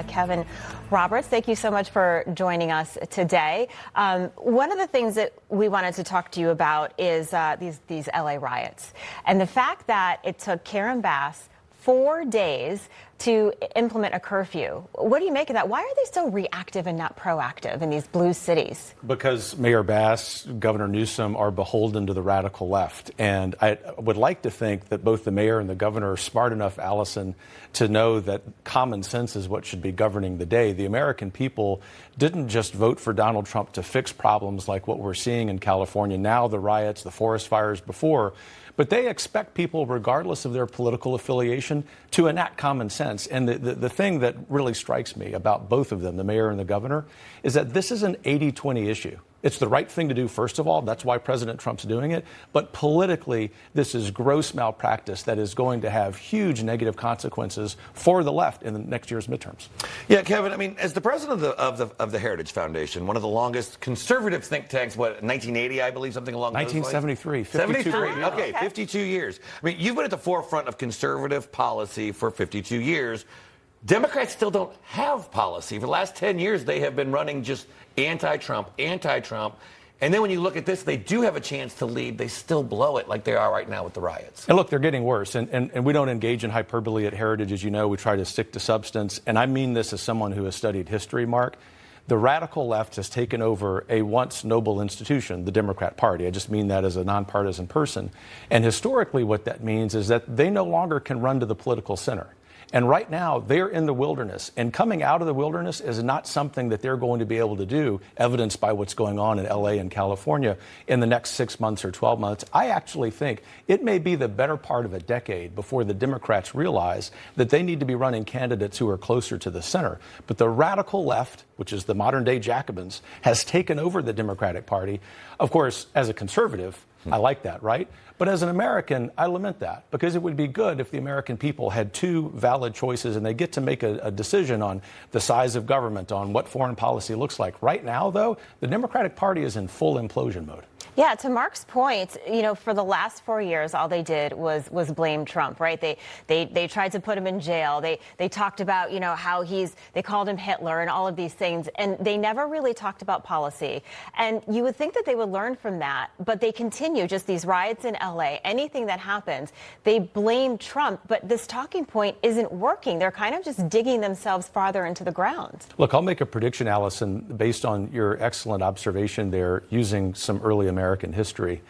Kevin Roberts, thank you so much for joining us today. One of the things that we wanted to talk to you about is these LA riots and the fact that it took Karen Bass 4 days to implement a curfew. What do you make of that? Why are they so reactive and not proactive in these blue cities? Because Mayor Bass, Governor Newsom are beholden to the radical left. And I would like to think that both the mayor and the governor are smart enough, Allison, to know that common sense is what should be governing the day. The American people didn't just vote for Donald Trump to fix problems like what we're seeing in California now, the riots, the forest fires before, but they expect people, regardless of their political affiliation, to enact common sense. And the thing that really strikes me about both of them, the mayor and the governor, is that this is an 80-20 issue. It's the right thing to do, first of all. That's why President Trump's doing it. But politically, this is gross malpractice that is going to have huge negative consequences for the left in the next year's midterms. Yeah, Kevin, I mean, as the president of the Heritage Foundation, one of the longest conservative think tanks, 1980, I believe, something along those lines? 1973. 73. Okay, 52 years. I mean, you've been at the forefront of conservative policy for 52 years. Democrats still don't have policy. For the last 10 years, they have been running just anti-Trump. And then when you look at this, they do have a chance to lead. They still blow it like they are right now with the riots. And look, they're getting worse. And we don't engage in hyperbole at Heritage, as you know. We try to stick to substance. And I mean this as someone who has studied history, Mark. The radical left has taken over a once noble institution, the Democrat Party. I just mean that as a nonpartisan person. And historically, what that means is that they no longer can run to the political center. And right now, they're in the wilderness. And coming out of the wilderness is not something that they're going to be able to do, evidenced by what's going on in L.A. and California in the next 6 months or 12 months. I actually think it may be the better part of a decade before the Democrats realize that they need to be running candidates who are closer to the center. But the radical left, which is the modern-day Jacobins, has taken over the Democratic Party. Of course, as a conservative, I like that, right? But as an American, I lament that, because it would be good if the American people had two valid choices and they get to make a decision on the size of government, on what foreign policy looks like. Right now, though, the Democratic Party is in full implosion mode. Yeah, to Mark's point, for the last 4 years, all they did was blame Trump, right? They tried to put him in jail. They talked about, how they called him Hitler and all of these things, and they never really talked about policy. And you would think that they would learn from that, but they continue just these riots in LA, anything that happens, they blame Trump, but this talking point isn't working. They're kind of just digging themselves farther into the ground. Look, I'll make a prediction, Allison, based on your excellent observation there, using some early American history.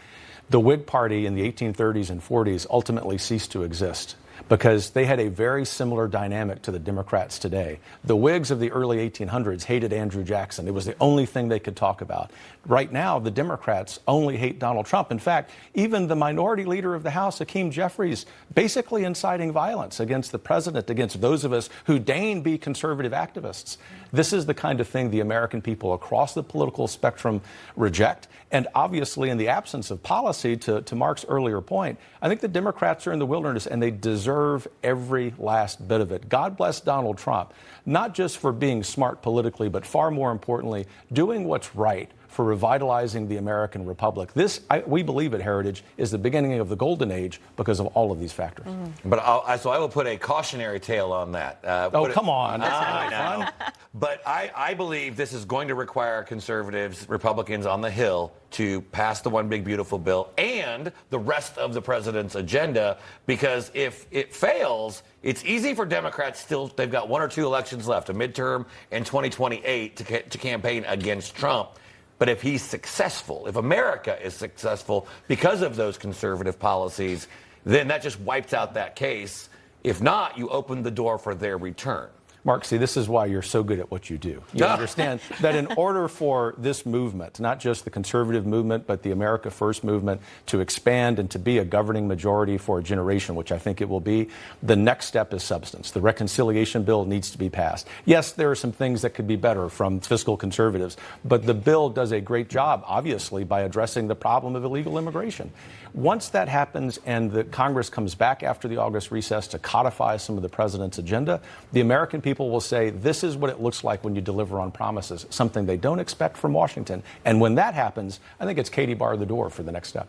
The Whig Party in the 1830s and 40s ultimately ceased to exist because they had a very similar dynamic to the Democrats today. The Whigs of the early 1800s hated Andrew Jackson. It was the only thing they could talk about. Right now, the Democrats only hate Donald Trump. In fact, even the minority leader of the House, Hakeem Jeffries, basically inciting violence against the president, against those of us who deign be conservative activists. This is the kind of thing the American people across the political spectrum reject. And obviously, in the absence of policy, to Mark's earlier point, I think the Democrats are in the wilderness and they deserve every last bit of it. God bless Donald Trump, not just for being smart politically, but far more importantly, doing what's right for revitalizing the American Republic. This, we believe at Heritage, is the beginning of the golden age because of all of these factors. But so I will put a cautionary tale on that. Come on. I know. But I believe this is going to require conservatives, Republicans on the Hill, to pass the one big beautiful bill and the rest of the president's agenda, because if it fails, it's easy for Democrats still. They've got 1 or 2 elections left, a midterm and 2028 to campaign against Trump. But if he's successful, if America is successful because of those conservative policies, then that just wipes out that case. If not, you open the door for their return. Mark, see, this is why you're so good at what you do. You understand that in order for this movement, not just the conservative movement, but the America First movement, to expand and to be a governing majority for a generation, which I think it will be, the next step is substance. The reconciliation bill needs to be passed. Yes, there are some things that could be better from fiscal conservatives, but the bill does a great job, obviously, by addressing the problem of illegal immigration. Once that happens and the Congress comes back after the August recess to codify some of the president's agenda, the American people will say, this is what it looks like when you deliver on promises, something they don't expect from Washington. And when that happens, I think it's Katie bar the door for the next step.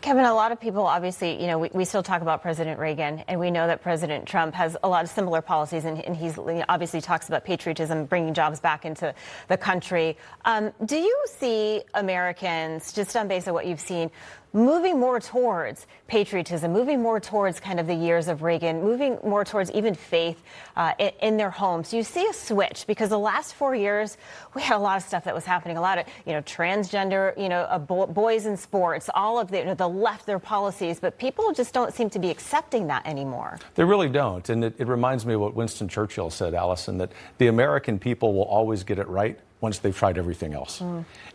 Kevin, a lot of people obviously, we still talk about President Reagan, and we know that President Trump has a lot of similar policies, and he's obviously talks about patriotism, bringing jobs back into the country. Do you see Americans, just on base of what you've seen, moving more towards patriotism, moving more towards kind of the years of Reagan, moving more towards even faith in their homes? Do you see a switch? Because the last 4 years, we had a lot of stuff that was happening, a lot of, transgender, boys in sports, all of the left, their policies, but people just don't seem to be accepting that anymore. They really don't. And it reminds me of what Winston Churchill said, Allison, that the American people will always get it right once they've tried everything else.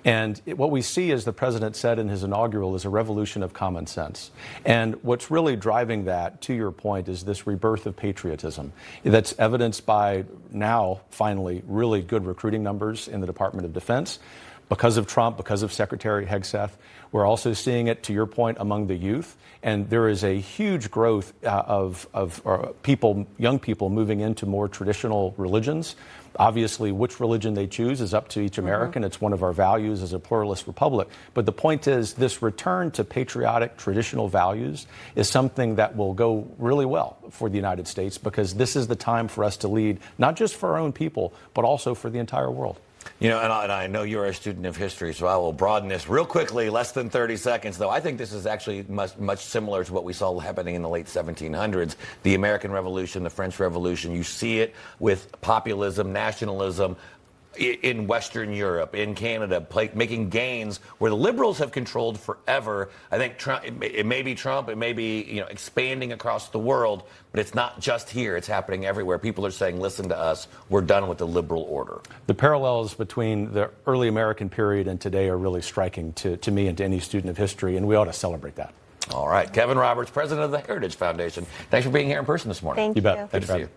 And what we see, as the president said in his inaugural, is a revolution of common sense. And what's really driving that, to your point, is this rebirth of patriotism. That's evidenced by now, finally, really good recruiting numbers in the Department of Defense. Because of Trump, because of Secretary Hegseth, we're also seeing it, to your point, among the youth. And there is a huge growth of people, young people, moving into more traditional religions. Obviously, which religion they choose is up to each American. It's one of our values as a pluralist republic. But the point is, this return to patriotic, traditional values is something that will go really well for the United States, because this is the time for us to lead, not just for our own people, but also for the entire world. And I know you're a student of history, so I will broaden this real quickly, less than 30 seconds, though. I think this is actually much similar to what we saw happening in the late 1700s, the American Revolution, the French Revolution. You see it with populism, nationalism, in Western Europe, in Canada, making gains where the liberals have controlled forever. I think it may be Trump, it may be expanding across the world, but it's not just here. It's happening everywhere. People are saying, listen to us. We're done with the liberal order. The parallels between the early American period and today are really striking to me and to any student of history, and we ought to celebrate that. All right. Kevin Roberts, president of the Heritage Foundation. Thanks for being here in person this morning. Thank you. You Bet. Good to see you.